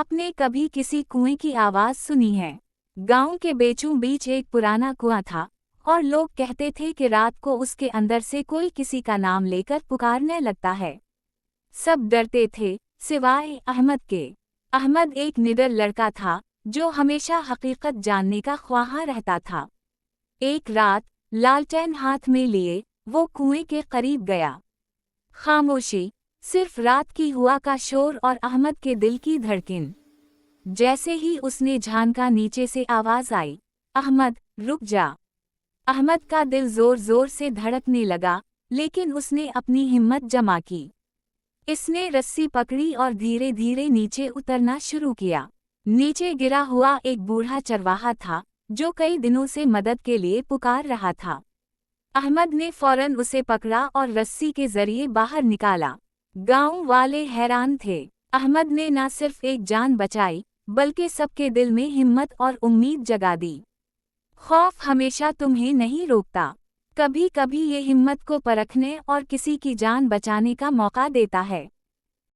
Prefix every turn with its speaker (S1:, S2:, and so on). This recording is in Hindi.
S1: आपने कभी किसी कुएं की आवाज सुनी है? गांव के बीचों बीच एक पुराना कुआं था और लोग कहते थे कि रात को उसके अंदर से कोई किसी का नाम लेकर पुकारने लगता है। सब डरते थे सिवाय अहमद के। अहमद एक निडर लड़का था जो हमेशा हकीकत जानने का ख्वाह रहता था। एक रात लालटेन हाथ में लिए वो कुएं के करीब गया। खामोशी, सिर्फ रात की हुआ का शोर और अहमद के दिल की धड़कन। जैसे ही उसने झांका नीचे से आवाज आई, अहमद रुक जा। अहमद का दिल जोर जोर से धड़कने लगा, लेकिन उसने अपनी हिम्मत जमा की। इसने रस्सी पकड़ी और धीरे धीरे नीचे उतरना शुरू किया। नीचे गिरा हुआ एक बूढ़ा चरवाहा था जो कई दिनों से मदद के लिए पुकार रहा था। अहमद ने फौरन उसे पकड़ा और रस्सी के जरिए बाहर निकाला। गांव वाले हैरान थे। अहमद ने न सिर्फ एक जान बचाई बल्कि सबके दिल में हिम्मत और उम्मीद जगा दी। खौफ हमेशा तुम्हें नहीं रोकता, कभी कभी ये हिम्मत को परखने और किसी की जान बचाने का मौका देता है।